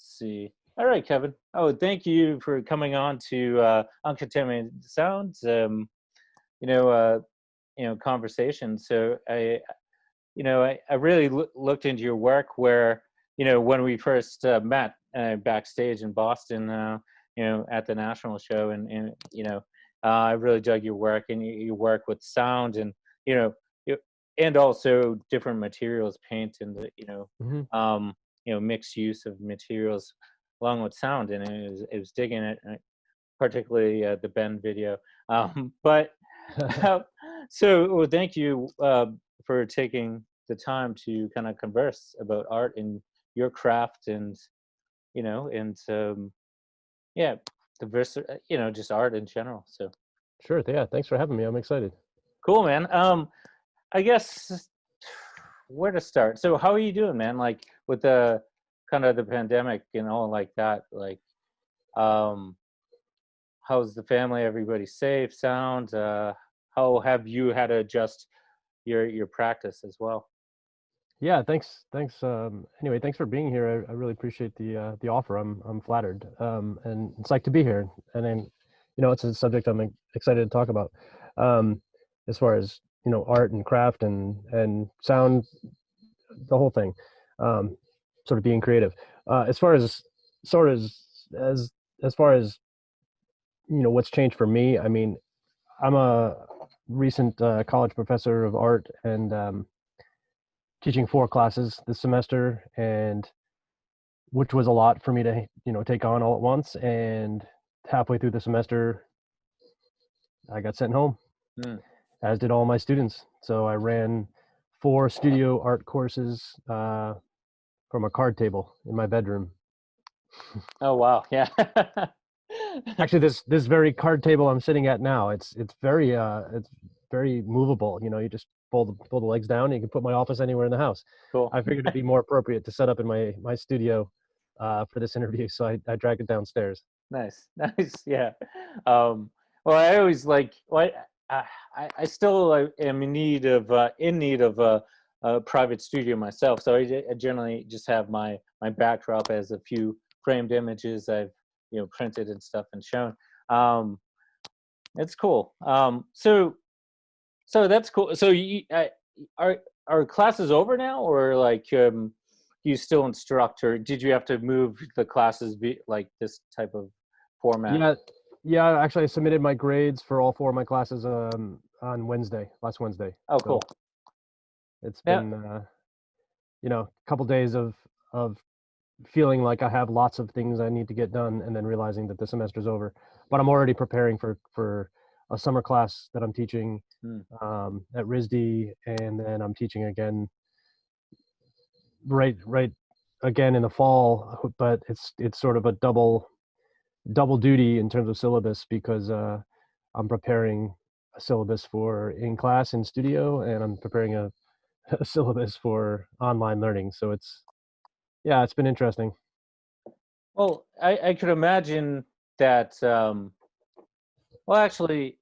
Let's see. All right, Kevin. Oh, thank you for coming on to Uncontaminated Sound. You know, conversation. So I really looked into your work where, when we first met backstage in Boston, at the national show, and I really dug your work, and you work with sound, and and also different materials, paint, and the mixed use of materials along with sound, and it was digging it, particularly the Ben video. But so thank you for taking the time to kind of converse about art and your craft, and yeah, just art in general. So Sure. Yeah. Thanks for having me. I'm excited. cool, man. I guess where to start. So how are you doing, man? Like with the kind of the pandemic and all like that, like how's the family? Everybody safe, sound? How have you had to adjust your practice as well? Yeah. Thanks. Anyway, thanks for being here. I really appreciate the offer. I'm flattered. And it's like to be here. And then, it's a subject I'm excited to talk about. As far as art and craft and sound, the whole thing. Sort of being creative. As far as as far as what's changed for me. I mean, I'm a recent college professor of art, and teaching 4 classes this semester, and which was a lot for me to take on all at once. And halfway through the semester, I got sent home, as did all my students. So I ran 4 studio art courses from a card table in my bedroom. Oh wow, yeah. Actually, this very card table I'm sitting at now, it's very movable. You just pull the legs down, and you can put my office anywhere in the house. Cool. I figured it'd be more appropriate to set up in my studio for this interview, so I dragged it downstairs. Nice. Yeah. Well, I always I still am in need of a private studio myself. So I generally just have my backdrop as a few framed images I've printed and stuff and shown. It's cool. So that's cool. So are classes over now, or you still instruct, or did you have to move the classes like this type of format? Yeah. Actually, I submitted my grades for all 4 of my classes on last Wednesday. Oh, cool. So it's been a couple days of feeling like I have lots of things I need to get done, and then realizing that the semester's over. But I'm already preparing for a summer class that I'm teaching at RISD, and then I'm teaching again right again in the fall. But it's sort of a double duty in terms of syllabus, because I'm preparing a syllabus for in class in studio, and I'm preparing a syllabus for online learning. So it's been interesting. Well, I could imagine that. Well, actually,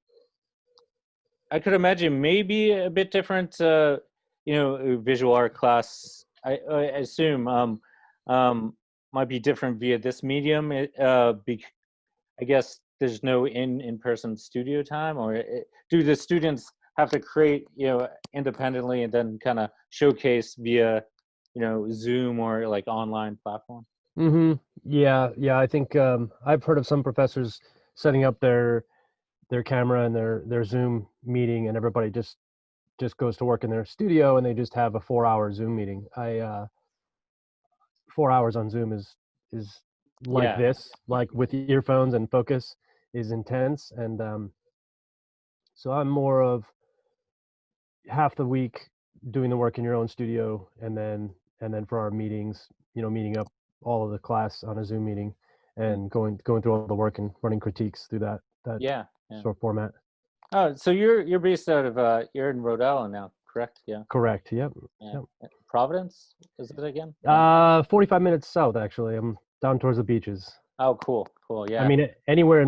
I could imagine maybe a bit different. Visual art class. I assume might be different via this medium. I guess there's no in-person studio time, or do the students have to create independently and then kind of showcase via Zoom or like online platform? Yeah. I think I've heard of some professors setting up their camera and their Zoom meeting, and everybody just goes to work in their studio, and they just have a 4-hour Zoom meeting. 4 hours on Zoom is like this, like with earphones and focus, is intense. And so I'm more of half the week doing the work in your own studio, and then for our meetings, meeting up all of the class on a Zoom meeting, and going through all the work and running critiques through that sort of format. Oh, so you're based out of you're in Rhode Island now, correct? Yeah. Correct. Yep. Yeah. Yep. Providence, is it again? 45 minutes south, actually. I'm down towards the beaches. Oh, cool. Yeah. I mean, anywhere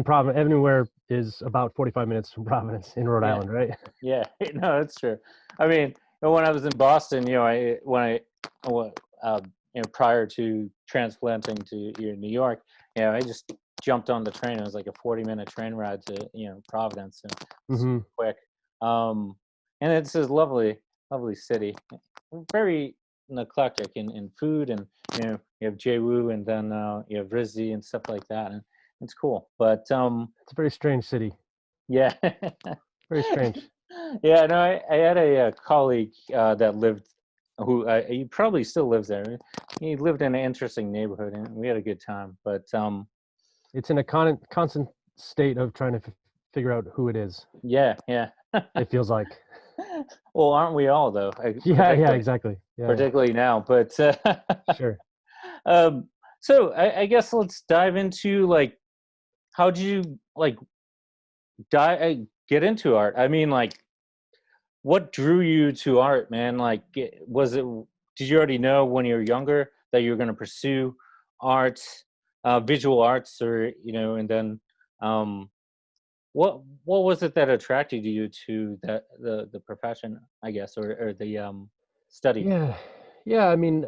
is about 45 minutes from Providence in Rhode Island, right? Yeah. No, that's true. I mean, when I was in Boston, prior to transplanting to New York, I just jumped on the train. It was like a 40-minute train ride to, Providence, and super quick. And it's a lovely, lovely city, very eclectic in food, and you have Daewoo, and then you have Rizzi and stuff like that, and it's cool. But it's a very strange city. Yeah. Very strange. Yeah, no, I had a colleague that lived, who he probably still lives there. He lived in an interesting neighborhood, and we had a good time. But it's in a constant state of trying to figure out who it is. Yeah. It feels like. Well, aren't we all, though? Yeah, exactly. Yeah, particularly now, but sure. So I guess let's dive into, like, how did you get into art? I mean, like, what drew you to art, man? Like, did you already know when you were younger that you were going to pursue art, visual arts, or and then what was it that attracted you to the profession, I guess, or the study? Yeah. I mean,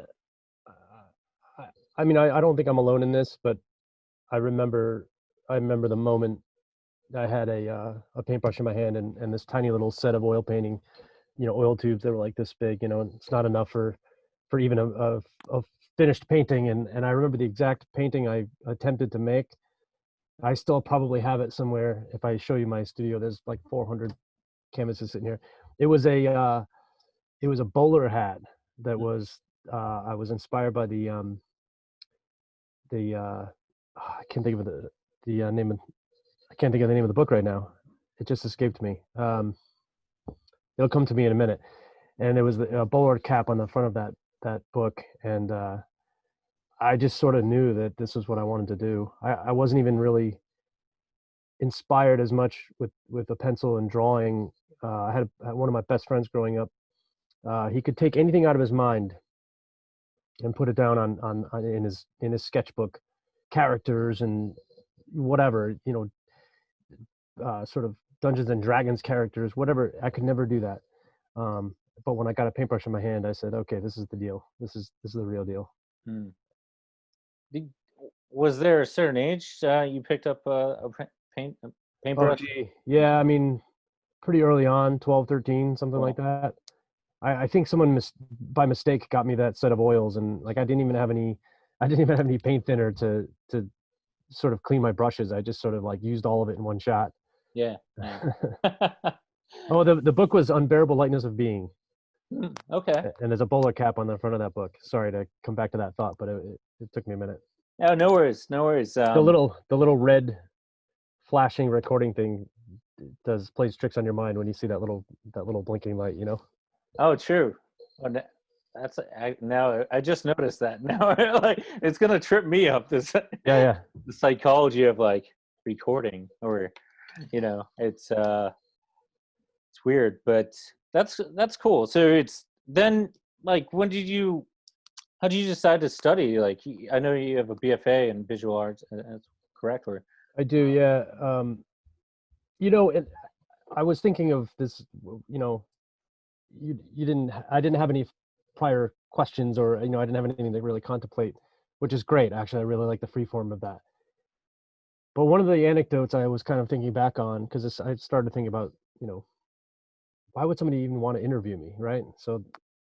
I don't think I'm alone in this, but I remember the moment I had a paintbrush in my hand and this tiny little set of oil painting, oil tubes that were like this big. It's not enough for even a finished painting. And I remember the exact painting I attempted to make. I still probably have it somewhere. If I show you my studio, there's like 400 canvases sitting here. It was a bowler hat that was I was inspired by the I can't think of the name of, I can't think of the name of the book right now. It just escaped me. It'll come to me in a minute. And it was a bowler cap on the front of that book, and I just sort of knew that this was what I wanted to do. I wasn't even really inspired as much with a pencil and drawing. I had one of my best friends growing up. He could take anything out of his mind and put it down on in his sketchbook, characters and whatever, sort of Dungeons and Dragons characters, whatever. I could never do that. But when I got a paintbrush in my hand, I said, okay, this is the deal. This is the real deal. Was there a certain age you picked up a paintbrush? Oh, gee. Yeah, I mean, pretty early on, 12, 13, something like that. I think someone by mistake got me that set of oils, and like I didn't even have any paint thinner to sort of clean my brushes. I just sort of like used all of it in one shot. Yeah. Oh, the book was Unbearable Lightness of Being. Okay. And there's a bowler cap on the front of that book. Sorry to come back to that thought, but it took me a minute. Oh, no worries. The little red flashing recording thing plays tricks on your mind when you see that little blinking light, Oh, true. Now I just noticed that. Now, like, it's gonna trip me up. This the psychology of like recording, or it's weird, but that's cool. So it's then, like, how did you decide to study? Like, I know you have a BFA in visual arts, that's correct? Or I do, yeah. I was thinking of this, I didn't have any prior questions, or I didn't have anything to really contemplate, which is great. Actually, I really like the free form of that. But one of the anecdotes I was kind of thinking back on, because I started thinking about, why would somebody even want to interview me, right? So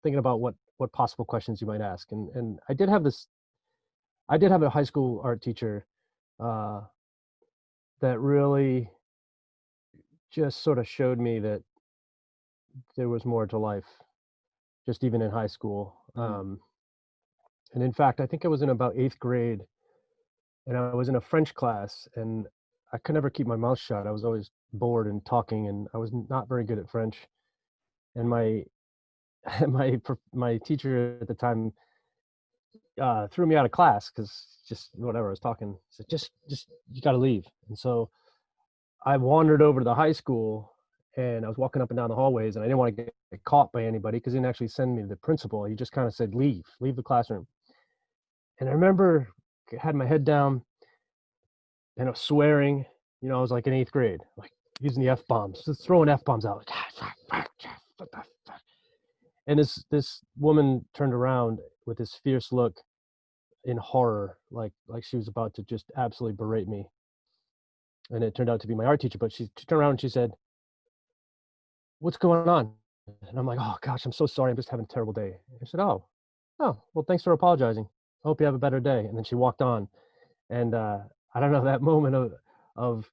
thinking about what possible questions you might ask, and I did have a high school art teacher that really just sort of showed me that there was more to life, just even in high school. And in fact, I think I was in about 8th grade, and I was in a French class, and I could never keep my mouth shut. I was always bored and talking, and I was not very good at French. And my my teacher at the time threw me out of class because just whatever I was talking. Said, just you got to leave. And so I wandered over to the high school, and I was walking up and down the hallways, and I didn't want to get caught by anybody because he didn't actually send me to the principal. He just kind of said, leave the classroom. And I remember I had my head down, and I was swearing. I was like in 8th grade, like using the F-bombs, just throwing F-bombs out. And this woman turned around with this fierce look in horror, like she was about to just absolutely berate me. And it turned out to be my art teacher, but she turned around and she said, "What's going on?" And I'm like, "Oh gosh, I'm so sorry. I'm just having a terrible day." And she said, "Oh, well, thanks for apologizing. I hope you have a better day." And then she walked on. And I don't know, that moment of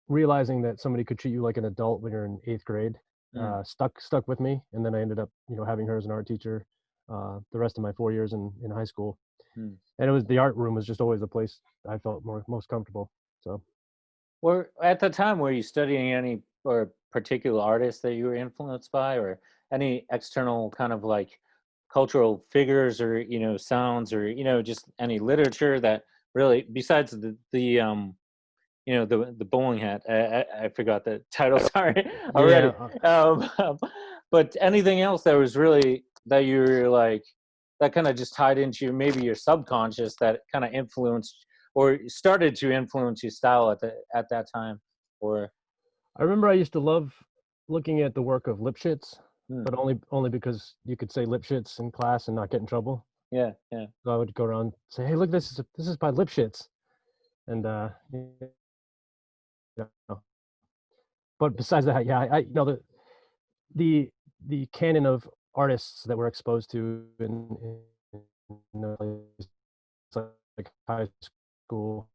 realizing that somebody could treat you like an adult when you're in 8th grade, Mm. stuck with me. And then I ended up, having her as an art teacher the rest of my 4 years in high school. Mm. And it was the art room was just always the place I felt most comfortable. So Or at the time, were you studying any or particular artists that you were influenced by, or any external kind of like cultural figures, or sounds, or just any literature that really, besides the bowling hat. I forgot the title. Sorry, yeah, already. But anything else that was really that you were like that kind of just tied into maybe your subconscious that kind of influenced or started to influence your style at that time, or I remember I used to love looking at the work of Lipschitz, hmm, but only because you could say Lipschitz in class and not get in trouble. yeah, yeah, So I would go around and say, "Hey, look, this is by Lipschitz," and you know, but besides that, yeah, the the canon of artists that we're exposed to in a place like high school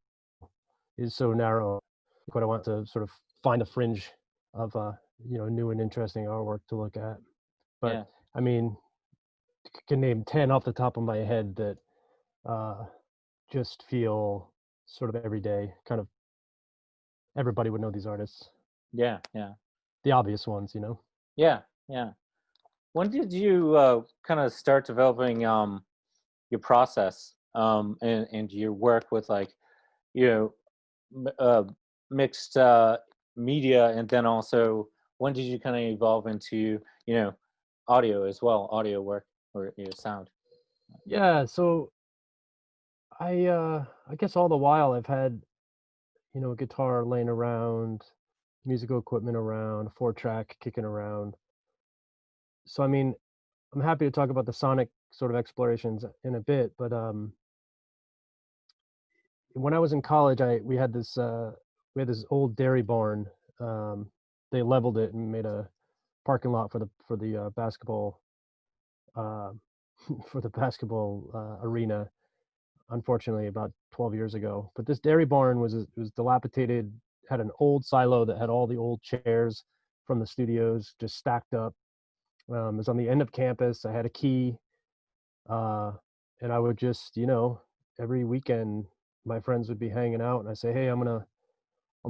is so narrow. But I want to sort of find a fringe of new and interesting artwork to look at. But yeah, I mean, can name 10 off the top of my head that uh, just feel sort of everyday. Kind of everybody would know these artists. yeah, yeah, The obvious ones. yeah, yeah. When did you kind of start developing your process and your work with like you know mixed media, and then also when did you kind of evolve into audio as well, audio work or sound? Yeah, so I guess all the while I've had, a guitar laying around, musical equipment around, 4-track kicking around. So I mean, I'm happy to talk about the sonic sort of explorations in a bit, but when I was in college, I we had this old dairy barn. Um, they leveled it and made a parking lot for the basketball uh, for the basketball arena. Unfortunately, about 12 years ago. But this dairy barn was dilapidated, had an old silo that had all the old chairs from the studios just stacked up. It was on the end of campus. I had a key, uh, and I would just, every weekend, my friends would be hanging out, and I say, "Hey, I'm gonna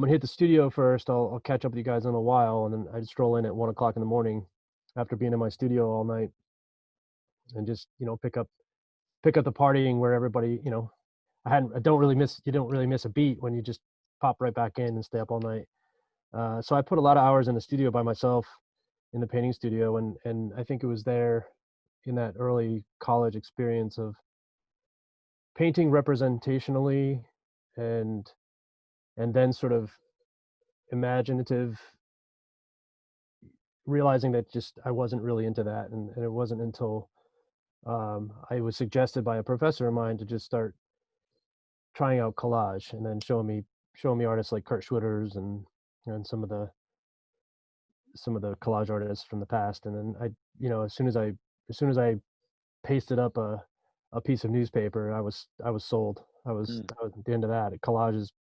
hit the studio first. I'll catch up with you guys in a while," and then I'd stroll in at 1 o'clock in the morning after being in my studio all night and just, pick up the partying where everybody, I don't really miss you don't really miss a beat when you just pop right back in and stay up all night. So I put a lot of hours in the studio by myself in the painting studio, and I think it was there in that early college experience of painting representationally and then sort of imaginative, realizing that just I wasn't really into that, and it wasn't until I was suggested by a professor of mine to just start trying out collage, and then showing me artists like Kurt Schwitters and some of the collage artists from the past. And then as soon as I pasted up a piece of newspaper, I was sold. Mm, I was at the end of that. Collage has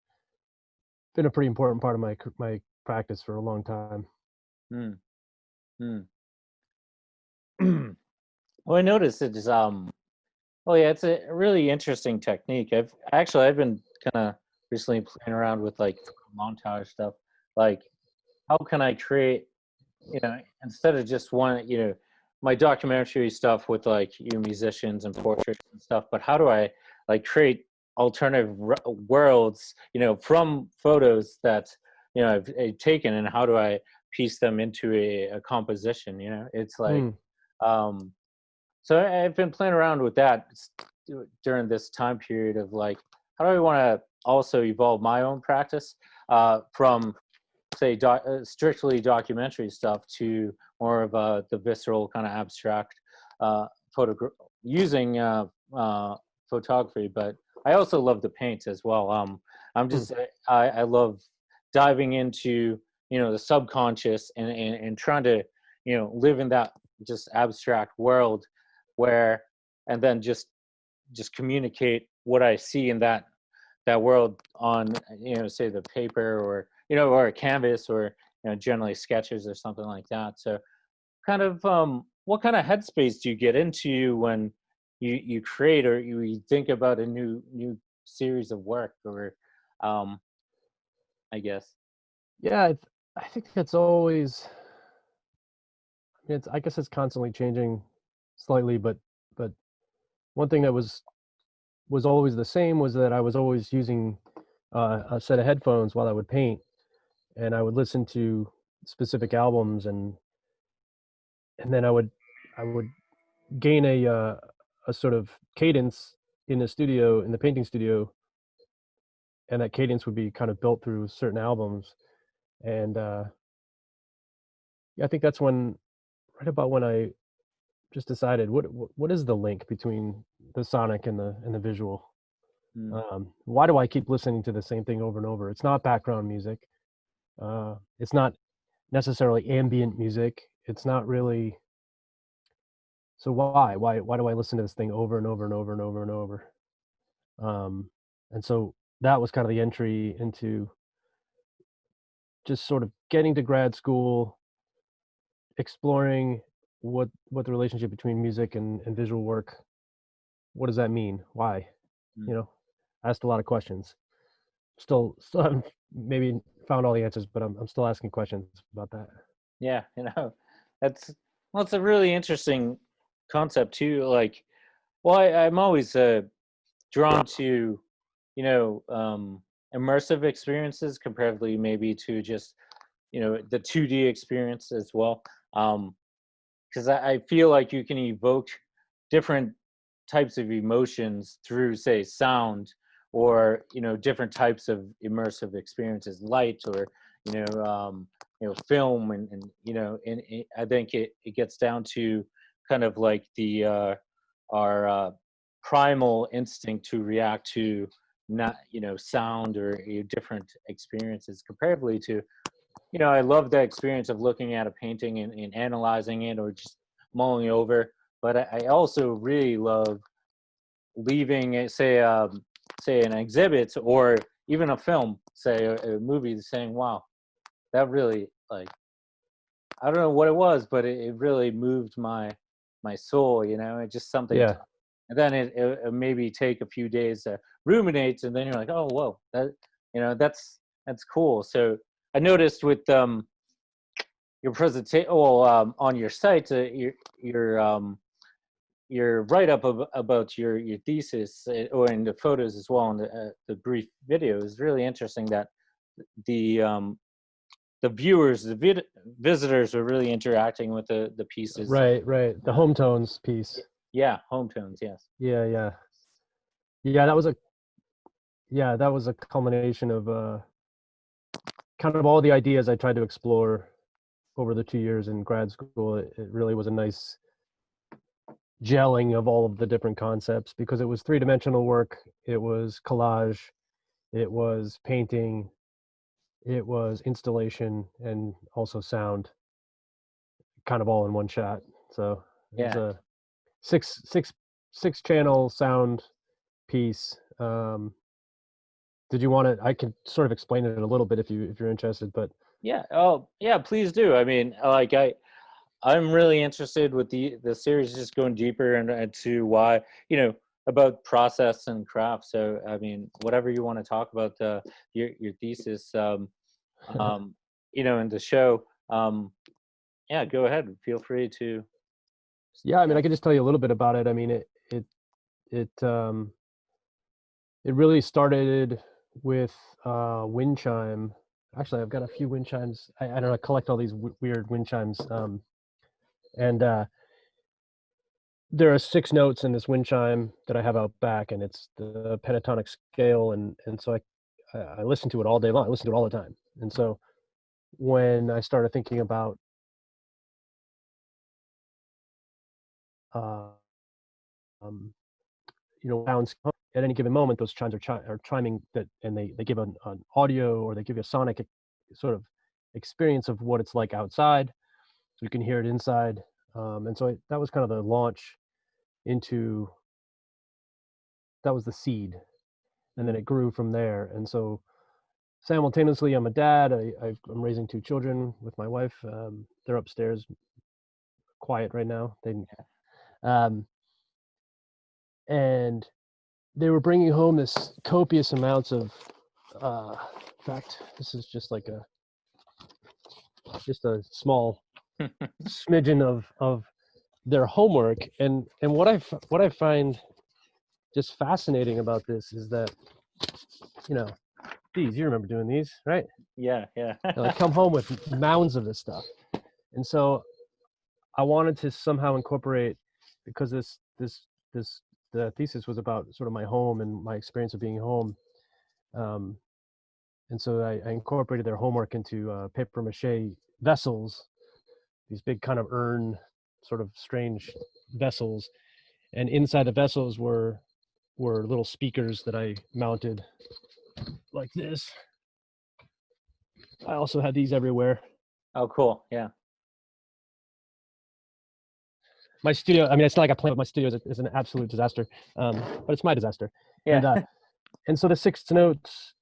been a pretty important part of my practice for a long time. mm, mm. Well, I noticed it's well, yeah, it's a really interesting technique. I've been kind of recently playing around with like montage stuff, like how can I create, instead of just one, my documentary stuff with like musicians and portraits and stuff, but how do I like create alternative worlds, from photos that I've taken, and how do I piece them into a composition? It's like, Mm. um, so I've been playing around with that during this time period of like, how do I want to also evolve my own practice from say strictly documentary stuff to more of the visceral kind of abstract uh, using photography, but I also love to paint as well. I'm Hmm. just I love diving into the subconscious and trying to live in that just abstract world where and then just communicate what I see in that world on say the paper or or a canvas or generally sketches or something like that. So kind of what kind of headspace do you get into when you create or you think about a new series of work or um I guess. Yeah, I think that's always. I guess it's constantly changing, slightly, but one thing that was always the same was that I was always using a set of headphones while I would paint, and I would listen to specific albums, and then I would gain a sort of cadence in the studio, in the painting studio, and that cadence would be kind of built through certain albums. And yeah, I think that's when, right about when I just decided what is the link between the sonic and the visual. Mm, Why do I keep listening to the same thing over and over? It's not background music. It's not necessarily ambient music. It's not really. So why do I listen to this thing over and over and over and over and over? Um, and so that was kind of the entry into just sort of getting to grad school, exploring what the relationship between music and visual work. What does that mean? Why? mm. You know, asked a lot of questions. Still haven't maybe found all the answers, but I'm still asking questions about that. Yeah, that's well, it's a really interesting concept too. Like, well, I'm always drawn to immersive experiences comparatively maybe to just the 2D experience as well. Because I feel like you can evoke different types of emotions through, say, sound or different types of immersive experiences, light or film, and I think it gets down to kind of like the our primal instinct to react to not sound or different experiences comparatively to I love the experience of looking at a painting and analyzing it or just mulling over. But I also really love leaving it, say an exhibit or even a film, say a movie, saying, "Wow, that really like I don't know what it was, but it really moved my soul." It's just something. Yeah, And then it maybe take a few days to ruminate, and then you're like, "Oh, whoa, that's cool." So I noticed with your presentation, well, on your site, your your write up about your thesis, or in the photos as well, and the brief video is really interesting. That the um, the viewers, visitors, are really interacting with the pieces. right. The Uh, home tones piece. yeah, home tones. Yes. Yeah. Yeah, that was a culmination of kind of all the ideas I tried to explore over the 2 years in grad school. It really was a nice gelling of all of the different concepts because it was three-dimensional work, it was collage, it was painting, it was installation, and also sound, kind of all in one shot. So it was Yeah. a six channel sound piece. Did you want to? I can sort of explain it a little bit if you're interested, but Yeah. Oh, yeah. Please do. I mean, like I'm really interested with the series just going deeper into why about process and craft. So I mean, whatever you want to talk about your thesis, um, in the show, yeah, go ahead. Feel free to. yeah, I mean, Yeah. I can just tell you a little bit about it. I mean, it it really started with wind chime. Actually, I've got a few wind chimes. I don't know. I collect all these weird wind chimes, and there are 6 notes in this wind chime that I have out back, and it's the pentatonic scale, and so I listen to it all day long. I listen to it all the time, and so when I started thinking about uh, sounds at any given moment. Those chimes are chiming that, and they give an audio, or they give you a sonic sort of experience of what it's like outside, so you can hear it inside. And so that was kind of the launch into, that was the seed, and then it grew from there. And so simultaneously, I'm a dad. I'm raising 2 children with my wife. They're upstairs, quiet right now. And they were bringing home this copious amounts of, in fact, this is just like just a small smidgen of their homework. And what I find just fascinating about this is that, you remember doing these, right? Yeah. I come home with mounds of this stuff. And so I wanted to somehow incorporate, because the thesis was about sort of my home and my experience of being home. And so I incorporated their homework into paper mache vessels, these big kind of urn, sort of strange vessels. And inside the vessels were little speakers that I mounted like this. I also had these everywhere. Oh, cool. Yeah. My studio, I mean, it's not like I plan, but my studio is an absolute disaster. But it's my disaster. Yeah. And so the 6 notes,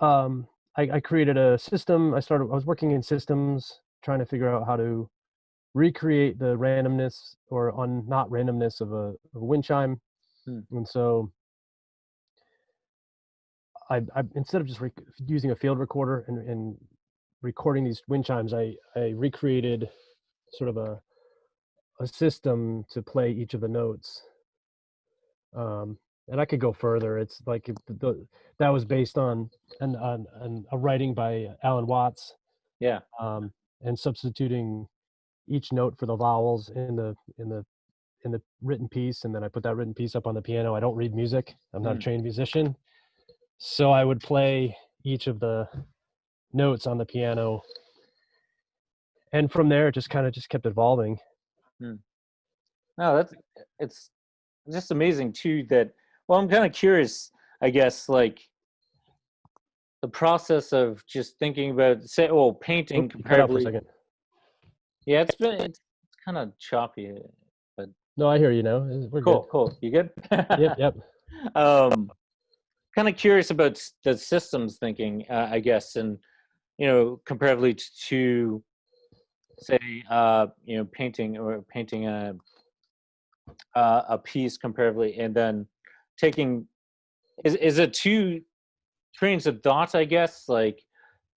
I created a system. I was working in systems, trying to figure out how to recreate the randomness or not randomness of a wind chime. And so I instead of just using a field recorder and recording these wind chimes, I recreated sort of a system to play each of the notes. And I could go further. It's like that was based on a writing by Alan Watts. Yeah. And substituting each note for the vowels in the written piece, and then I put that written piece up on the piano. I don't read music. I'm not a trained musician, so I would play each of the notes on the piano, and from there it just kept evolving. No, it's just amazing too that, well, I'm kind of curious, I guess, like the process of just thinking about, say, painting comparably. Yeah, it's kind of choppy, but no, I hear you now. We're cool. good. Cool. You good? Yep. Kind of curious about the systems thinking, I guess, and comparatively to say, painting a piece comparatively, and then taking, is it 2 trains of thought, I guess, like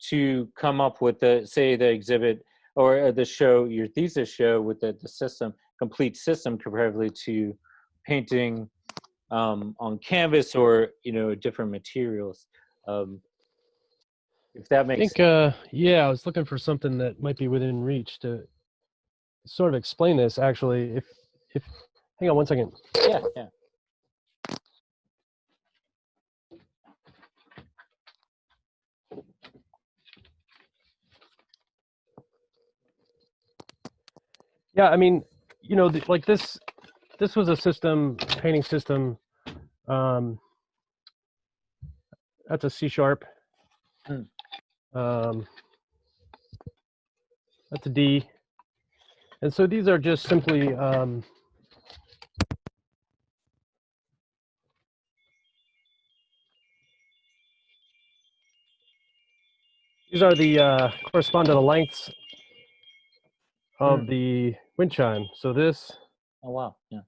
to come up with the exhibit or the show, your thesis show, with the system, complete system, comparatively to painting on canvas or different materials, if that makes sense. I was looking for something that might be within reach to sort of explain this. Actually, if hang on one second. Yeah. Yeah, I mean, like this was a painting system. That's a C sharp. That's a D. And so these are just simply these are the correspond to the lengths of the wind chime. So this. Oh wow. Yeah.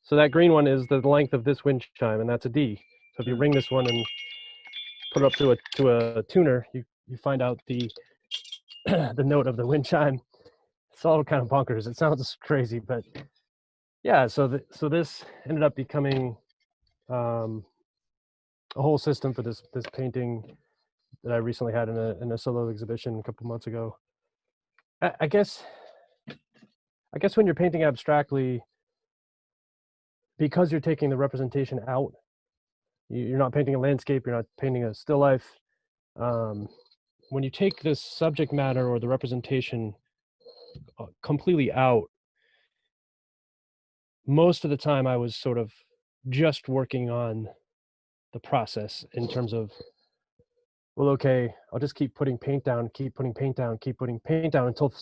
So that green one is the length of this wind chime, and that's a D. So if you ring this one and put it up to a tuner, you find out the the note of the wind chime. It's all kind of bonkers. It sounds crazy, but yeah. So this ended up becoming a whole system for this painting that I recently had in a solo exhibition a couple months ago. I guess when you're painting abstractly, because you're taking the representation out, you're not painting a landscape, you're not painting a still life. When you take this subject matter or the representation completely out, most of the time I was sort of just working on the process in terms of, well, okay, I'll just keep putting paint down, keep putting paint down, keep putting paint down until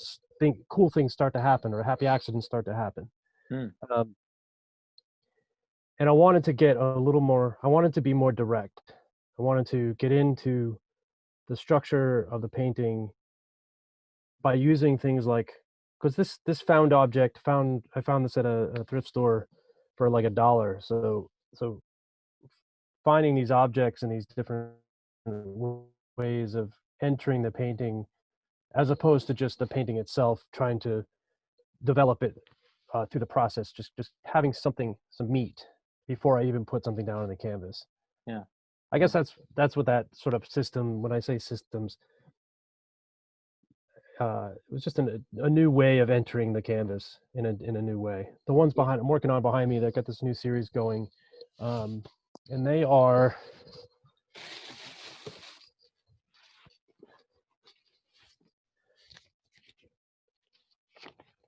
cool things start to happen or happy accidents start to happen. Hmm. And I wanted to get a little more, I wanted to be more direct. I wanted to get into the structure of the painting by using things like, because this found object, I found this at a thrift store for like $1. So finding these objects and these different ways of entering the painting, as opposed to just the painting itself, trying to develop it through the process, just having some meat before I even put something down on the canvas. Yeah. I guess that's what that sort of system, when I say systems, it was just a new way of entering the canvas in a new way. The ones behind, I'm working on behind me, that got this new series going, and they are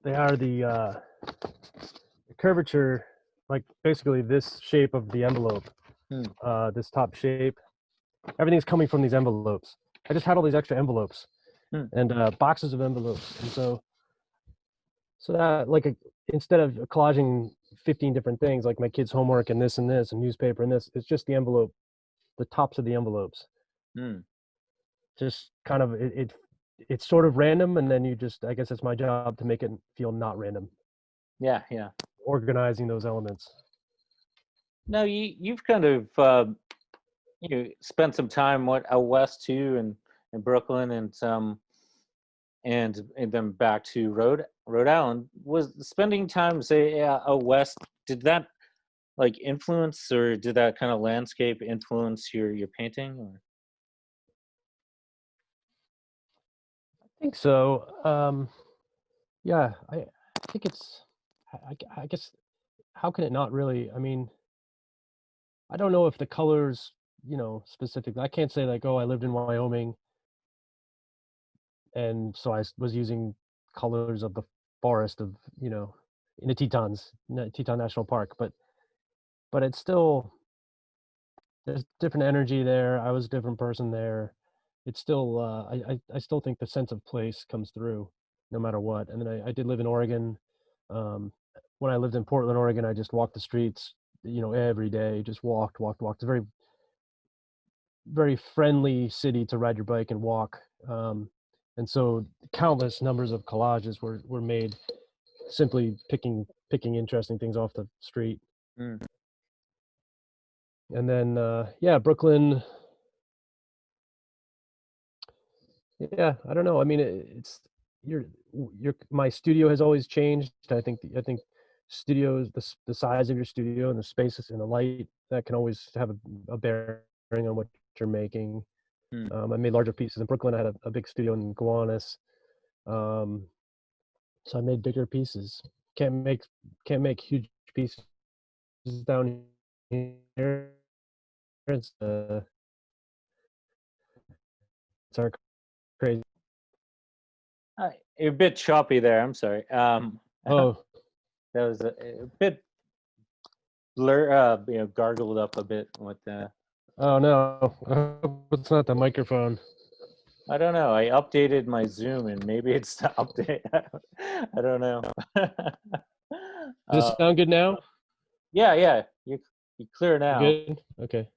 the curvature, like basically this shape of the envelope, this top shape. Everything's coming from these envelopes. I just had all these extra envelopes and boxes of envelopes, and so that, like, instead of collaging 15 different things, like my kids' homework and this and newspaper and this, it's just the envelope, the tops of the envelopes. Just kind of it's sort of random, and then you just, I guess it's my job to make it feel not random. Yeah. Organizing those elements. Now you've kind of spent some time out west too, in Brooklyn, and then back to Rhode Island. Was spending time, say, out west, did that like influence, or did that kind of landscape influence your painting? Or? I think so. Yeah, I think it's, I guess, how can it not really? I mean, I don't know if the colors, specifically, I can't say like, oh, I lived in Wyoming, and so I was using colors of the forest of, in the Teton National Park, but it's still, there's different energy there. I was a different person there. It's still, I still think the sense of place comes through no matter what. And then I did live in Oregon. When I lived in Portland, Oregon, I just walked the streets, every day, just walked. It's a very, very friendly city to ride your bike and walk. And so countless numbers of collages were made simply picking interesting things off the street. And then, Brooklyn. Yeah, I don't know. I mean, it's your my studio has always changed. I think studios, the size of your studio and the spaces and the light, that can always have a bearing on what you're making. I made larger pieces in Brooklyn. I had a big studio in Gowanus, so I made bigger pieces. Can't make huge pieces down here. It's our crazy. You're a bit choppy there. I'm sorry. Oh, that was a bit gargled up a bit with the. Oh no, it's not the microphone. I don't know. I updated my Zoom, and maybe it's the update. I don't know. Does it sound good now? Yeah. You clear now. Good. Okay.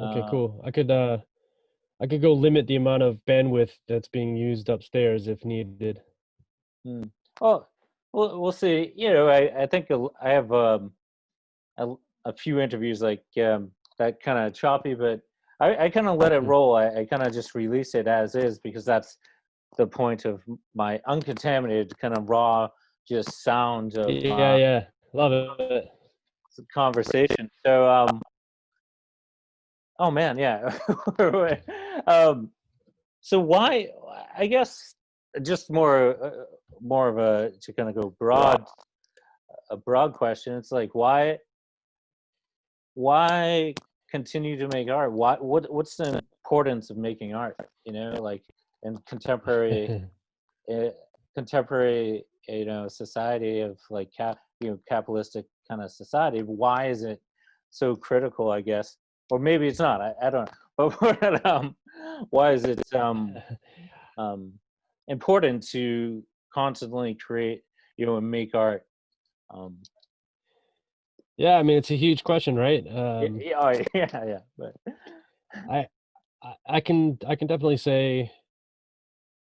Okay. Cool. I could go limit the amount of bandwidth that's being used upstairs if needed. Well, we'll see. I think I have a few interviews like that kind of choppy, but I kind of let it roll. I kind of just release it as is, because that's the point of my uncontaminated, kind of raw, just sound of yeah, love it. Conversation. So oh man, yeah. So why? I guess just more of a, to kind of go a broad question. It's like, why continue to make art? What's the importance of making art? Like in contemporary society of like capitalistic kind of society. Why is it so critical, I guess? Or maybe it's not, I don't know. But why is it um, important to constantly create, and make art? Um, Yeah, I mean, it's a huge question, right? yeah, oh, yeah, but I, I can definitely say,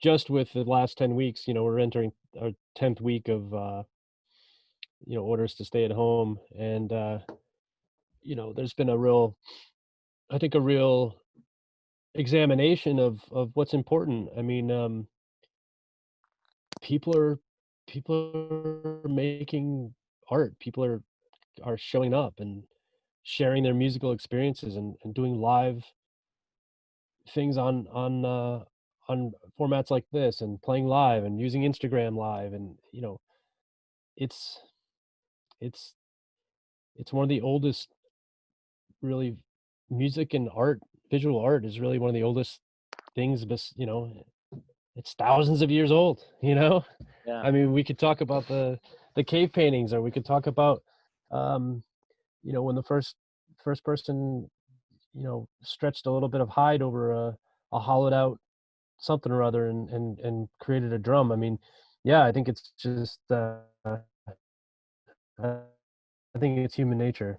just with the last 10 weeks, we're entering our 10th week of orders to stay at home, and there's been I think a real examination of what's important. I mean, people are people are making art. People are showing up and sharing their musical experiences, and doing live things on formats like this, and playing live and using Instagram Live, and it's it's it's one of the oldest, really. Music and art, visual art, is really one of the oldest things. It's thousands of years old. yeah, I mean, we could talk about the cave paintings, or we could talk about um when the first person stretched a little bit of hide over a hollowed out something or other, and created a drum. I mean, yeah, I think it's just I think it's human nature.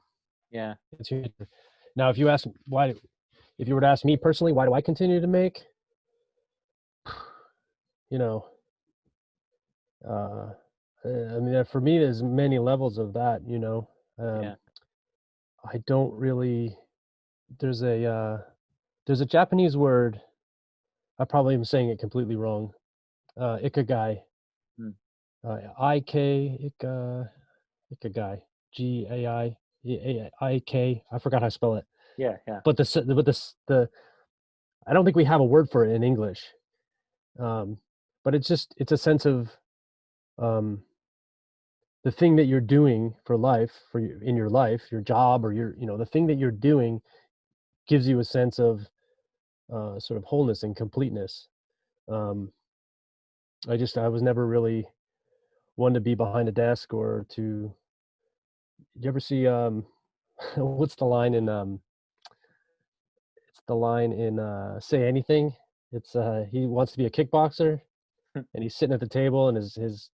yeah, It's human nature. Now, if you were to ask me personally, why do I continue to make? You know, uh, I mean, for me, there's many levels of that. yeah. I don't really. There's a uh, there's a Japanese word. I probably am saying it completely wrong. Ikigai. Mm. Ikigai. Gaik. I forgot how to spell it. Yeah, yeah, But I don't think we have a word for it in English. Um, but it's a sense of um, the thing that you're doing for life, for you in your life, your job, or the thing that you're doing gives you a sense of sort of wholeness and completeness. Um, I was never really one to be behind a desk, or to. You ever see what's the line in it's the line in Say Anything? It's he wants to be a kickboxer, and he's sitting at the table, and his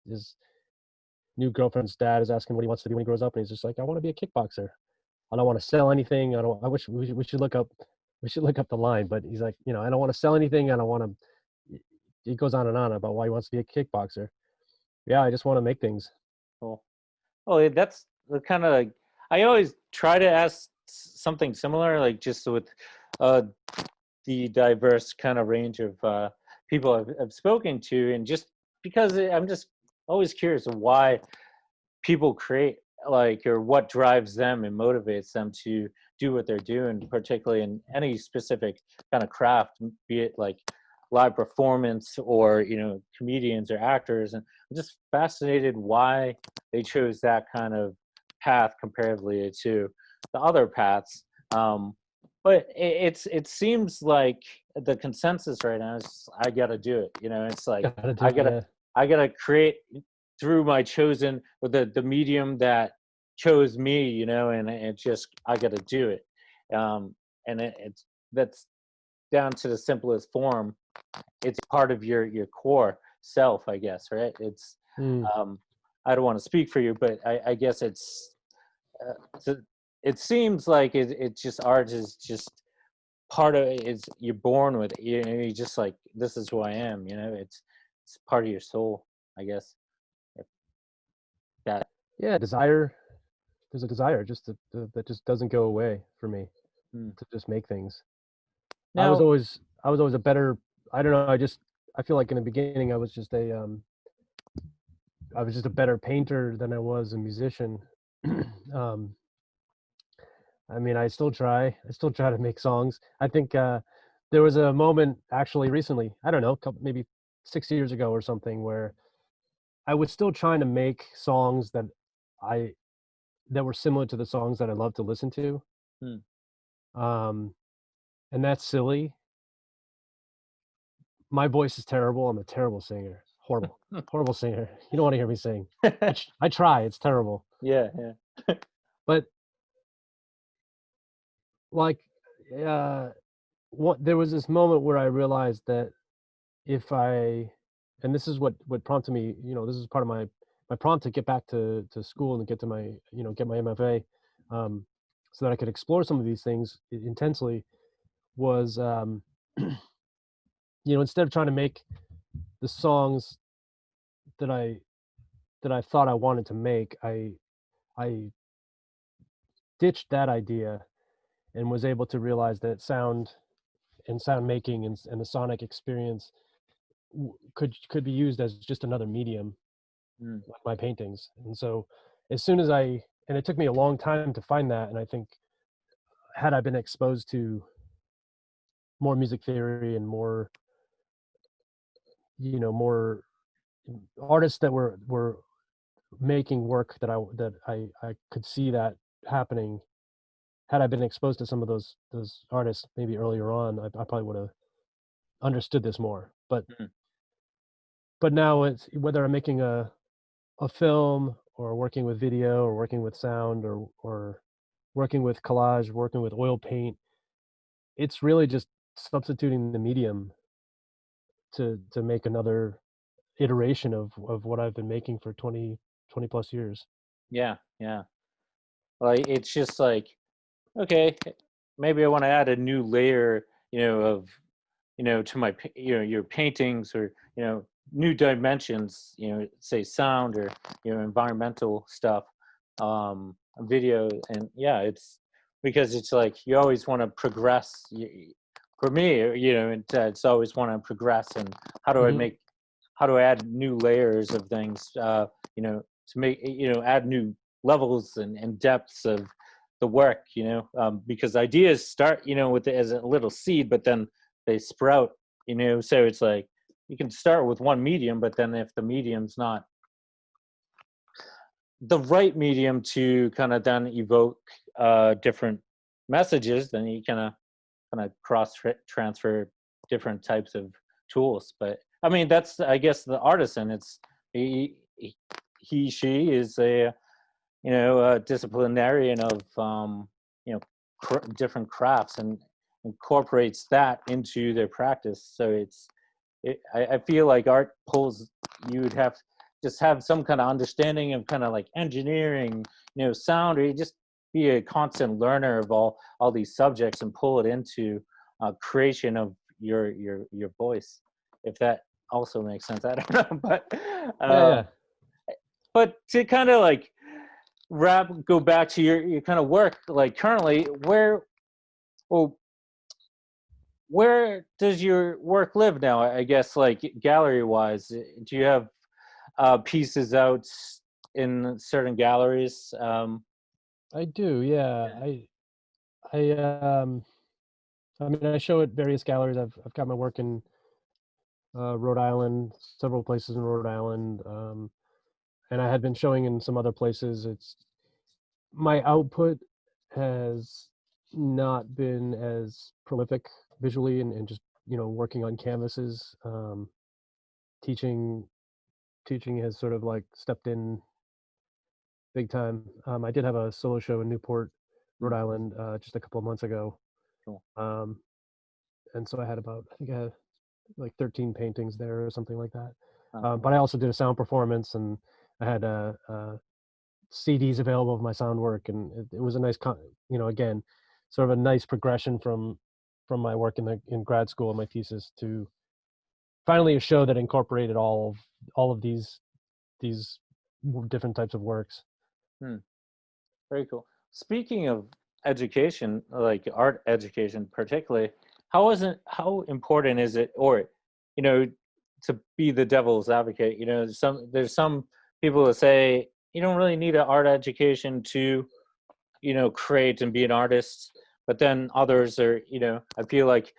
new girlfriend's dad is asking what he wants to be when he grows up, and he's just like, I want to be a kickboxer. I don't want to sell anything. I don't. I wish we should look up. We should look up the line, but he's like, I don't want to sell anything. I don't want to. He goes on and on about why he wants to be a kickboxer. Yeah, I just want to make things. cool. Oh, that's the kind of like, I always try to ask something similar, like just with uh, the diverse kind of range of people I've spoken to, and just because I'm just always curious of why people create, like, or what drives them and motivates them to do what they're doing, particularly in any specific kind of craft, be it like live performance or comedians or actors. And I'm just fascinated why they chose that kind of path comparatively to the other paths. But it seems like the consensus right now is I gotta do it. It's like Gotta do I it. gotta Yeah. I gotta create through my chosen, with the medium that chose me, and it just I got to do it. And it's that's down to the simplest form. It's part of your core self, I guess, right? It's Mm. um, I don't want to speak for you, but I guess so it seems like it's just art is just part of it. Is you're born with it. You just like, this is who I am. It's part of your soul, I guess. If that. Yeah, desire. There's a desire that just doesn't go away for me, Hmm. to just make things. I was Now, always I was always a better. I don't know. I feel like in the beginning I was just a better painter than I was a musician. um, I mean, I still try to make songs. I think there was a moment actually recently. I don't know, maybe 6 years ago or something, where I was still trying to make songs I that were similar to the songs that I love to listen to. hmm. Um, and that's silly. My voice is terrible. I'm a terrible singer. Horrible, horrible singer. You don't want to hear me sing. I try. It's terrible. Yeah, yeah. But like, there was this moment where I realized that if I, and this is what prompted me, this is part of my prompt to get back to school and get to my, get my MFA, um, so that I could explore some of these things intensely, was, instead of trying to make the songs that I thought I wanted to make, I ditched that idea and was able to realize that sound and sound making and the sonic experience could be used as just another medium, Mm, like my paintings. And so as soon as and it took me a long time to find that, and I think had I been exposed to more music theory and more artists that were making work that I could see that happening, had I been exposed to some of those artists maybe earlier on, I probably would have understood this more. mm. But now it's whether I'm making a film or working with video or working with sound or working with collage, working with oil paint, it's really just substituting the medium to make another iteration of what I've been making for 20 plus years. Yeah, yeah. Like it's just like, okay, maybe I want to add a new layer, of, to my, your paintings, or, new dimensions, say sound, or, environmental stuff, video. And yeah, it's because it's like you always want to progress. For me, it's always want to progress. And how do I Hmm. make, how do I add new layers of things, to make, add new levels and depths of the work, because ideas start, with as a little seed, but then they sprout, so it's like you can start with one medium, but then if the medium's not the right medium to kind of then evoke different messages, then you kind of cross transfer different types of tools. But I mean, that's, I guess, the artisan. It's she is a, a disciplinarian of, you know different crafts, and incorporates that into their practice. So I feel like art pulls, you would have just have some kind of understanding of kind of like engineering, sound, or you just be a constant learner of all these subjects and pull it into creation of your voice, if that also makes sense. I don't know. Yeah, yeah. But to kind of like go back to your kind of work, like currently, well, where does your work live now? I guess, like, gallery wise, do you have pieces out in certain galleries? I do. Yeah. Yeah. I I mean, I show at various galleries. I've got my work in Rhode Island, several places in Rhode Island, and I had been showing in some other places. It's my output has not been as prolific visually, and just working on canvases. Teaching teaching has sort of like stepped in big time. I did have a solo show in Newport, Rhode Mm, Island, just a couple of months ago, cool. um, and so I think I had like 13 paintings there or something like that. Cool. But I also did a sound performance, and I had CDs available of my sound work, and it was a nice, again, sort of a nice progression from my work in grad school and my thesis to finally a show that incorporated all of these different types of works. Hmm, very cool. Speaking of education, like art education particularly, how important is it, or, you know to be the devil's advocate, there's some people that say you don't really need an art education to, create and be an artist. But then others are, I feel like,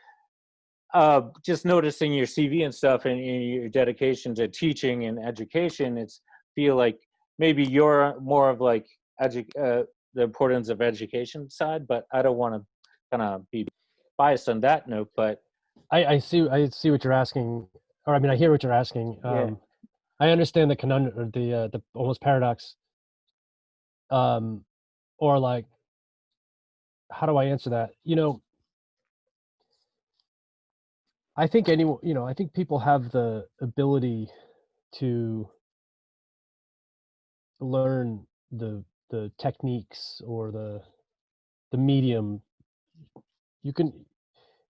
just noticing your CV and stuff, and your dedication to teaching and education, it's feel like maybe you're more of like the importance of education side. But I don't want to kind of be biased on that note. But I see what you're asking, or I mean, I hear what you're asking. yeah, I understand the conundrum, or the almost paradox Or like, how do I answer that? I think anyone, I think people have the ability to learn the techniques or the medium. You can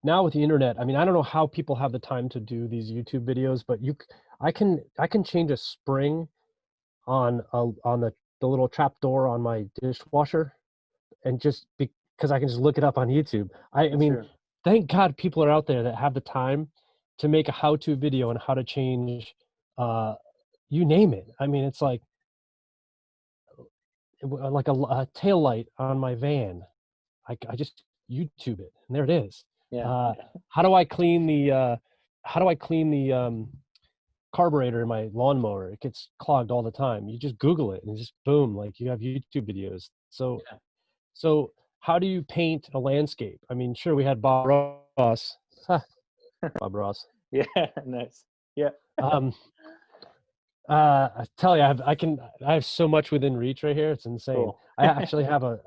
now with the internet. I mean, I don't know how people have the time to do these YouTube videos, but I can change a spring on the little trap door on my dishwasher, and just because I can just look it up on YouTube. I mean, Sure. thank God people are out there that have the time to make a how-to video on how to change, uh, you name it. I mean, it's like a tail light on my van. I just YouTube it, and there it is. Yeah. Uh, how do I clean the carburetor in my lawnmower? It gets clogged all the time. You just Google it, and just boom, like you have YouTube videos. Yeah. So how do you paint a landscape? I mean, sure, we had Bob Ross. Bob Ross. Yeah. Nice. Yeah. Um, I tell you, I have so much within reach right here. It's insane. Cool. I actually have a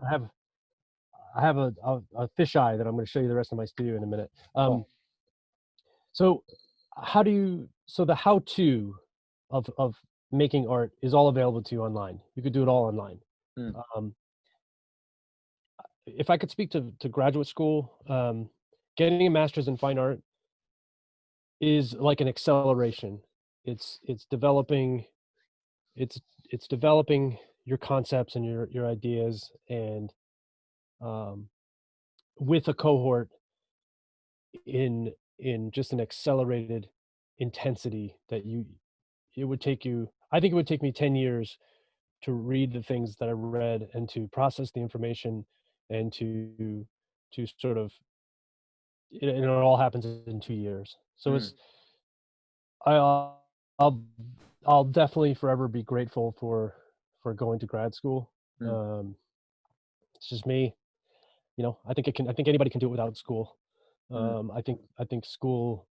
fisheye that I'm going to show you the rest of my studio in a minute. Cool. So the how-to of making art is all available to you online. You could do it all online. Mm. Um, if I could speak to graduate school, getting a master's in fine art is like an acceleration. It's developing it's it's developing your concepts and your ideas, and um, with a cohort in just an accelerated intensity that it would take you. I think it would take me 10 years to read the things that I read and to process the information and to sort of it all happens in 2 years. So Mm. I'll I'll I'll definitely forever be grateful for going to grad school. Mm. Um, it's just me. I think anybody can do it without school. Mm. I think school,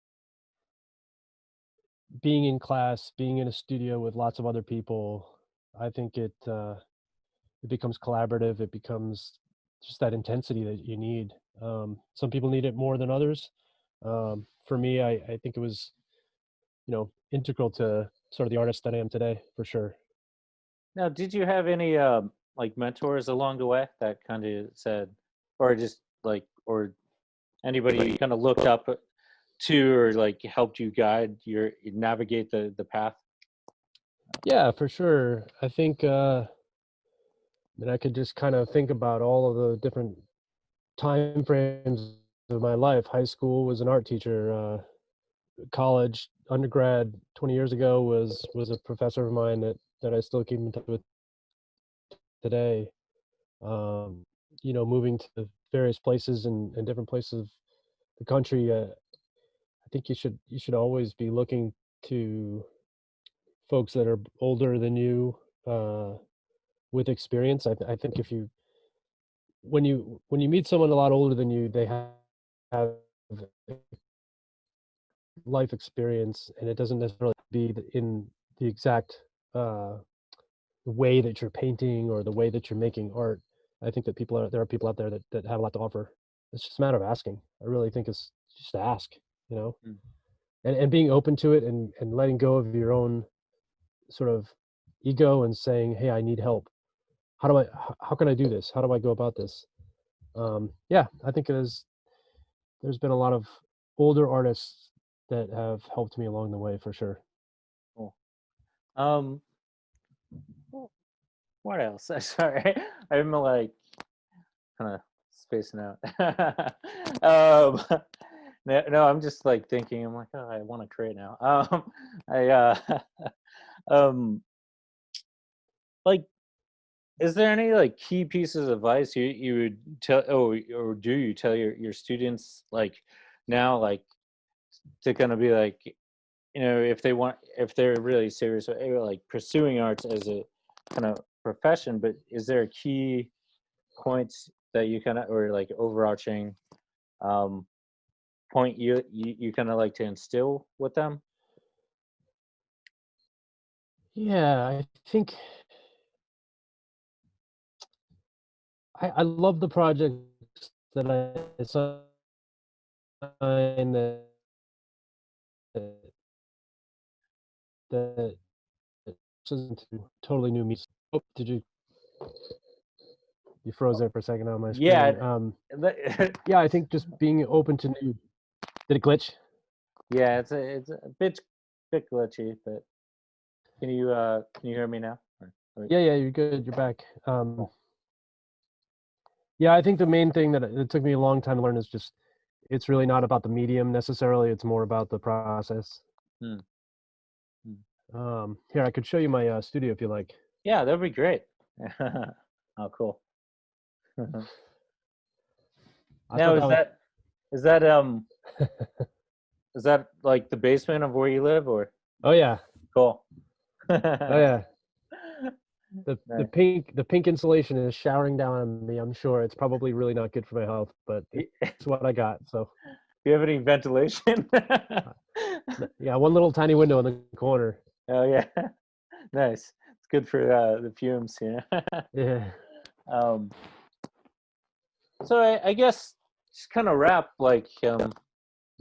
being in class, being in a studio with lots of other people, I think it becomes collaborative. It becomes just that intensity that you need. Some people need it more than others. For me, I think it was, integral to sort of the artist that I am today, for sure. Now, did you have any like mentors along the way that kind of said, or just like, or anybody you kind of looked up to, or like helped you guide your navigate the path? Yeah, for sure. I think that I could just kind of think about all of the different time frames of my life. High school was an art teacher. College, undergrad, 20 years ago was a professor of mine that I still keep in touch with today. Um, moving to various places and different places of the country. I think you should always be looking to folks that are older than you, uh, with experience. I think if you when you meet someone a lot older than you, they have life experience, and it doesn't necessarily be in the exact uh, way that you're painting or the way that you're making art. I think that there are people out there that have a lot to offer. It's just a matter of asking. I really think it's just ask, you know, Mm. and being open to it, and letting go of your own sort of ego and saying, hey, I need help. How can I do this? How do I go about this? Yeah, I think there's been a lot of older artists that have helped me along the way, for sure. Cool. Um, what else? Sorry, I'm like kind of spacing out. No, I'm just like thinking. I'm like, oh, I want to create now. I um, like, is there any like key pieces of advice you would tell, or do you tell your students like now, like to kind of be like, if they're really serious or like pursuing arts as a kind of profession, but is there a key points that you kind of, or like overarching um point you kind of like to instill with them? Yeah, I think I love the projects that I sign that into totally new music. Oh, you froze there for a second on my Yeah. screen. Yeah, I think just being open to new. Did it glitch? Yeah, it's a bit glitchy, but can you hear me now? Yeah, you're good. You're back. Cool. Yeah, I think the main thing that it took me a long time to learn is just it's really not about the medium necessarily. It's more about the process. Hmm. Hmm. Here, I could show you my studio if you like. Yeah, that'd be great. Oh, cool. I Now, thought that was. is that is that like the basement of where you live, or Oh yeah, cool? oh yeah. The Nice. the pink insulation is showering down on me. I'm sure it's probably really not good for my health, but Do it's what I got. So you have any ventilation? yeah, one little tiny window in the corner. Oh yeah, nice. It's good for the fumes, yeah. Yeah. um, so I guess just kind of wrap like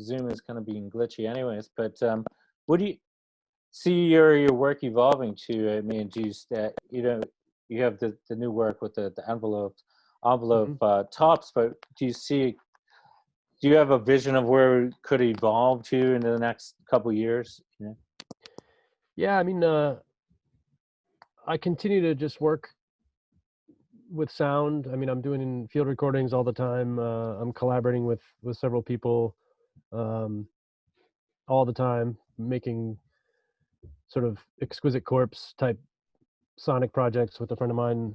Zoom is kind of being glitchy, anyways. But what do you see your work evolving to? I mean, do you you know you have the new work with the envelope tops, but do you have a vision of where it could evolve to in the next couple years? Yeah. Yeah, I mean, I continue to just work with sound. I mean, I'm doing field recordings all the time. I'm collaborating with several people um, all the time, making sort of exquisite corpse type sonic projects with a friend of mine,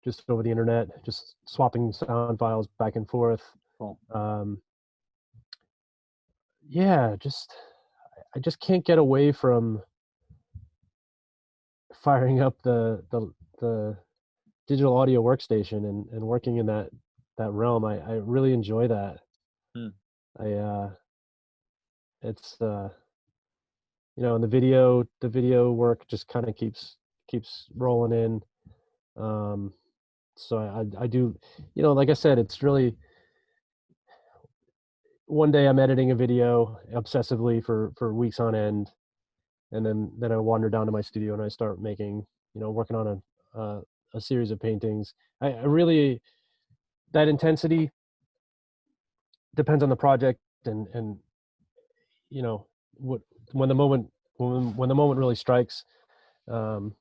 just over the internet, just swapping sound files back and forth. Cool. Yeah, I just can't get away from firing up the digital audio workstation and working in that realm. I really enjoy that. Hmm. I it's and the video work just kind of keeps rolling in. So I do, like I said, it's really one day I'm editing a video obsessively for weeks on end, and then I wander down to my studio and I start making, working on a series of paintings. I really that intensity depends on the project and what when the moment when the moment really strikes, um,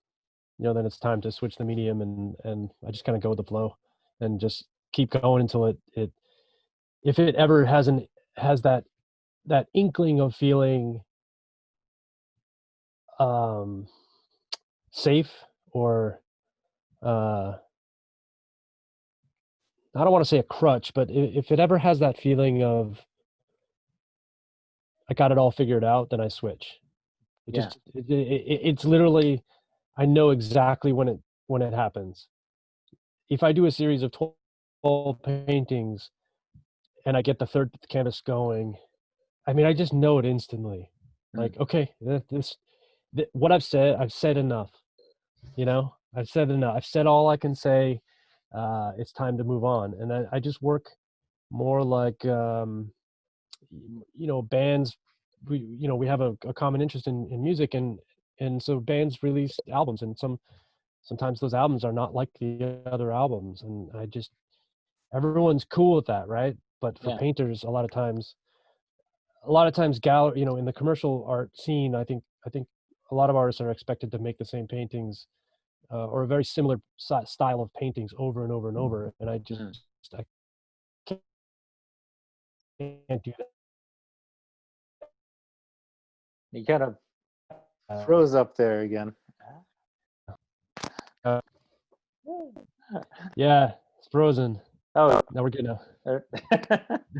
then it's time to switch the medium and I just kind of go with the flow and just keep going until it if it ever has that inkling of feeling um, safe or uh, I don't want to say a crutch, but if it ever has that feeling of I got it all figured out, then I switch. Yeah. It's literally I know exactly when it happens. If I do a series of 12 paintings and I get the third canvas going, I mean, I just know it instantly. Hmm. Like, okay, what I've said enough. I've said enough. I've said all I can say. It's time to move on. And I just work more like, bands. We have a common interest in music, and so bands release albums, and sometimes those albums are not like the other albums, and everyone's cool with that, right? But for Yeah. painters, a lot of times gallery, in the commercial art scene, I think a lot of artists are expected to make the same paintings or a very similar style of paintings over and over and over, and Hmm. I can't do You kind of that. froze up there again. Yeah, it's frozen. Oh. Now we're good now. It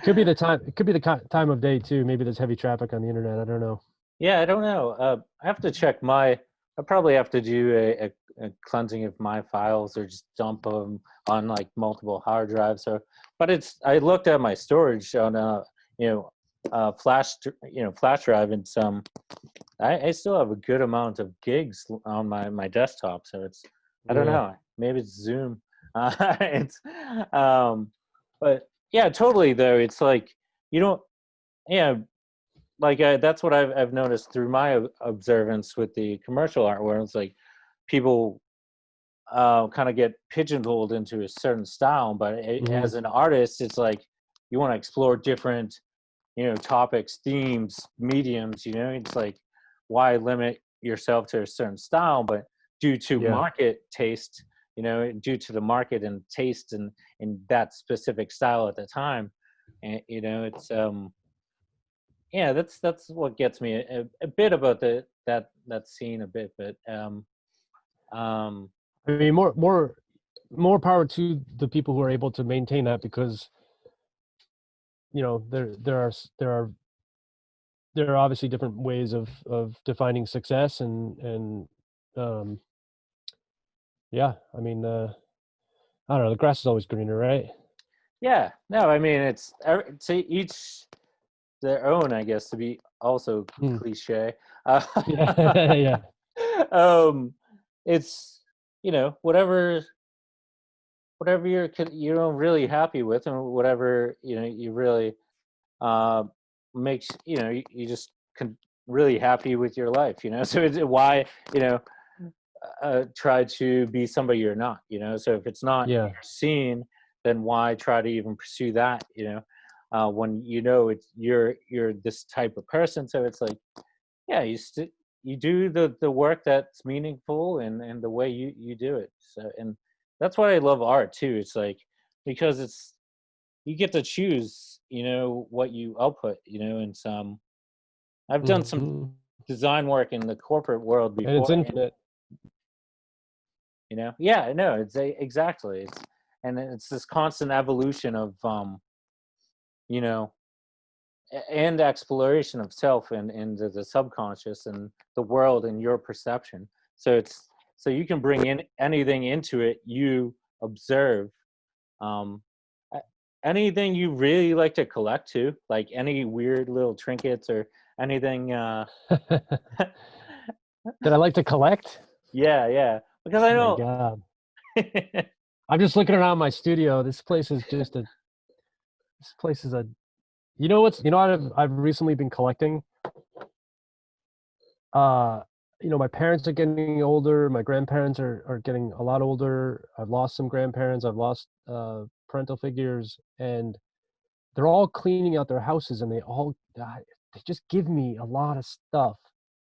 could be the time. It could be the time of day too. Maybe there's heavy traffic on the internet. I don't know. Yeah, I don't know. I have to check I probably have to do a cleansing of my files or just dump them on like multiple hard drives. But I looked at my storage on flash drive, and I still have a good amount of gigs on my desktop. So I don't Yeah. know. Maybe it's Zoom. It's, but yeah, totally though. It's like, you don't, yeah, like that's what I've noticed through my observance with the commercial art, where it's like people kind of get pigeonholed into a certain style, but Hmm. as an artist, it's like you want to explore different, topics, themes, mediums. It's like, why limit yourself to a certain style? But due to Yeah. market taste, due to the market and taste in that specific style at the time, and it's yeah, that's what gets me a bit about that scene a bit, but um I mean, more power to the people who are able to maintain that, because there are obviously different ways of defining success, and um yeah, I mean, I don't know, the grass is always greener, right? yeah, no, I mean, it's to each their own, I guess, to be also Mm. cliche. Yeah. Yeah. um it's, whatever you're really happy with, and whatever you really uh makes you just really happy with your life. So it's why, you know try to be somebody you're not. So if it's not Yeah. your scene, then why try to even pursue that? When it's you're this type of person. So it's like, yeah, you do the work that's meaningful, and the way you do it. So, and that's why I love art too. It's like, because it's, you get to choose what you output. And some, I've done some Hmm. design work in the corporate world And it's before. infinite. Yeah, no, exactly. And it's this constant evolution of you know and exploration of self, and the subconscious and the world and your perception. So you can bring in anything into it you observe. um Anything you really like to collect too, like any weird little trinkets or anything. That I like to collect. Yeah, yeah, because I Oh my know. God. I'm just looking around my studio. This place is a, what I've recently been collecting? Uh, my parents are getting older. My grandparents are getting a lot older. I've lost some grandparents. I've lost parental figures, and they're all cleaning out their houses, and they just give me a lot of stuff.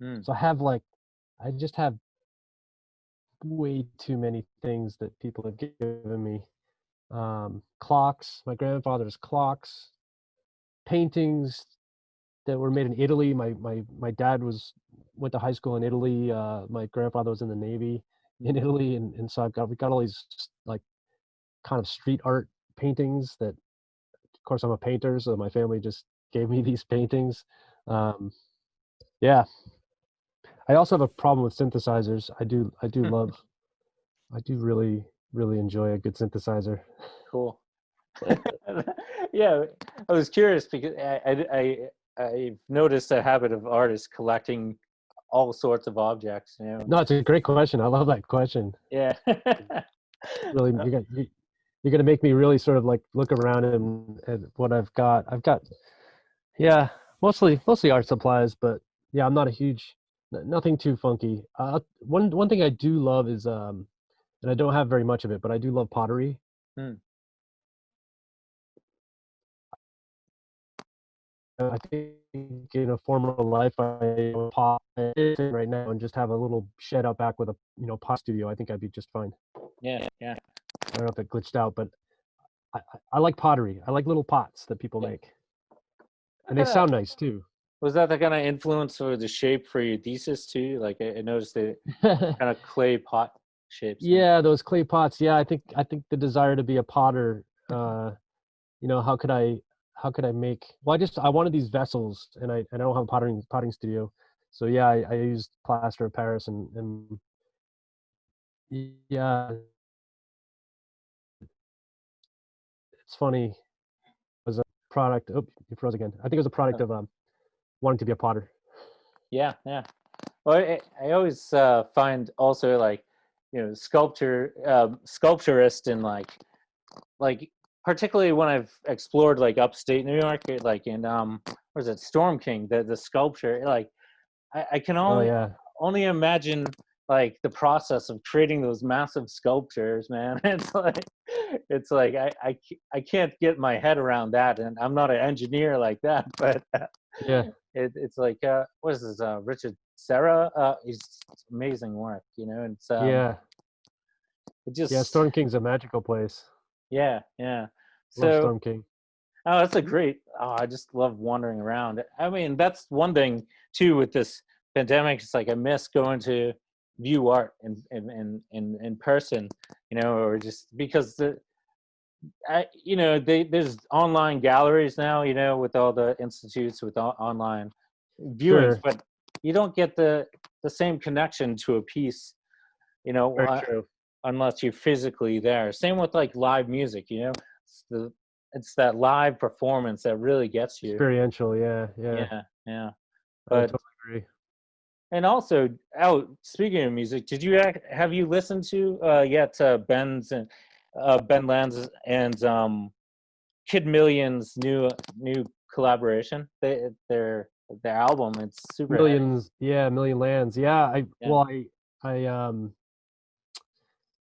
Hmm. So I just have way too many things that people have given me. Clocks, my grandfather's clocks, paintings that were made in Italy. My dad went to high school in Italy. My grandfather was in the Navy in Italy, and so we got all these like kind of street art paintings that, of course, I'm a painter, so my family just gave me these paintings. Um, yeah, I also have a problem with synthesizers. I do really enjoy a good synthesizer. Cool. Yeah, I was curious because I've noticed a habit of artists collecting all sorts of objects. No, it's a great question. I love that question. Yeah. Really, you're gonna make me really sort of like look around at what I've got. Yeah, mostly art supplies, but yeah, I'm not a huge, nothing too funky. One thing I do love is and I don't have very much of it, but I do love pottery. Hmm. I think in a former life I would pot right now and just have a little shed out back with a pot studio. I think I'd be just fine. Yeah, yeah, I don't know if it glitched out, but I like pottery. I like little pots that people yeah. make, What and they kind of sound nice too. was that the kind of influence for the shape for your thesis too? Like I noticed the kind of clay pot shapes. Yeah, those clay pots. Yeah, I think the desire to be a potter. How could I make? Well, I wanted these vessels, and I don't have a potting studio, so yeah, I used plaster of Paris, and yeah, it's funny. It was a product. Oh, you froze again. I think it was a product Oh, of wanting to be a potter. yeah, yeah. Well, I always find also, like, sculpturist, and like particularly when I've explored like upstate New York, like in what is it, Storm King, the sculpture, like I can Oh only yeah. only imagine like the process of creating those massive sculptures, man. It's like I can't get my head around that, and I'm not an engineer like that, but Yeah. it's like what is this, Richard Serra, it's amazing work, and it's Yeah. it Yeah. just, Storm King's a magical place. yeah. Love So, Storm King. oh, that's a great. Oh, I just love wandering around. I mean, that's one thing too with this pandemic. It's like I miss going to view art in person, or just because there's online galleries now, with all the institutes with online viewings, Sure. but you don't get the same connection to a piece, Very true. unless you're physically there. Same with like live music, it's the it's that live performance that really gets you. Experiential. Yeah. Yeah. Yeah. I But totally agree. and also, oh, speaking of music, have you listened to yet Ben Lanz and Kid Million's new collaboration? Their album, it's super heavy. Millions. Yeah. Million Lands. Yeah. Yeah. Well,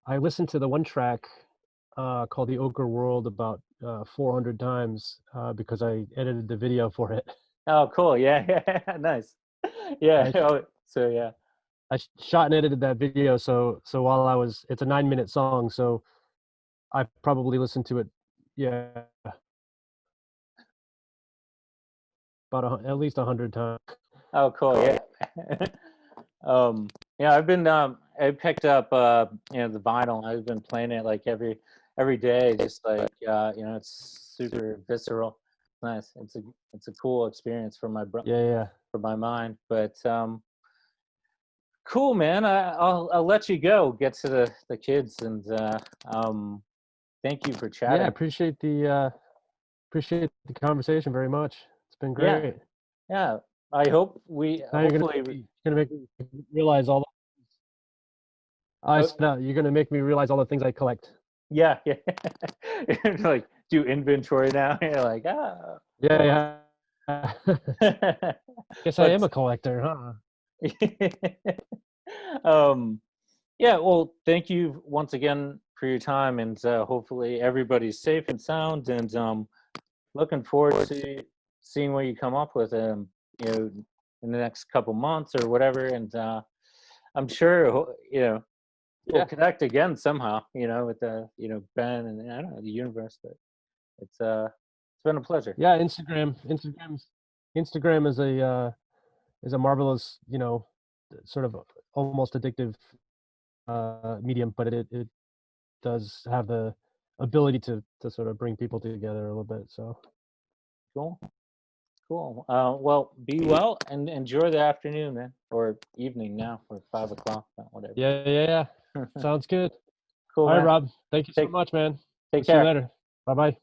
I listened to the one track called "The Ochre World" about 400 times because I edited the video for it. Oh, cool. Yeah. Yeah. Nice. Yeah. I Oh, so yeah. shot and edited that video. So while it's a 9-minute song. So I probably listened to it. Yeah, about at least 100 times. Oh, cool. Yeah. Yeah, I picked up the vinyl. I've been playing it like every day, just like it's super visceral. Nice. It's a cool experience for Yeah, yeah. for my mind. But cool, man. I'll let you go. Get to the kids, and thank you for Yeah, chatting. appreciate the conversation very much. It's been Yeah, great. yeah. I hope we Now you're hopefully. gonna make me realize all. I Oh, said you're gonna make me realize all the things I collect. yeah, yeah. Like do inventory now. You're like, Yeah, yeah. Guess I but am a collector, huh? um, yeah. Well, thank you once again for your time, and hopefully everybody's safe and sound. And looking forward to seeing what you come up with, in the next couple months or whatever. And I'm sure we'll Yeah, connect again somehow. With Ben and I don't know the universe, but it's been a pleasure. yeah. Instagram is a marvelous, sort of almost addictive medium, but it does have the ability to sort of bring people together a little bit. So Cool. Cool. Well, be well and enjoy the afternoon, man, or evening now, or 5 o'clock, whatever. yeah, yeah, yeah. Sounds good. Cool, All right, man. Rob. Thank you so Take much, man. We'll take see you care. later. Bye bye.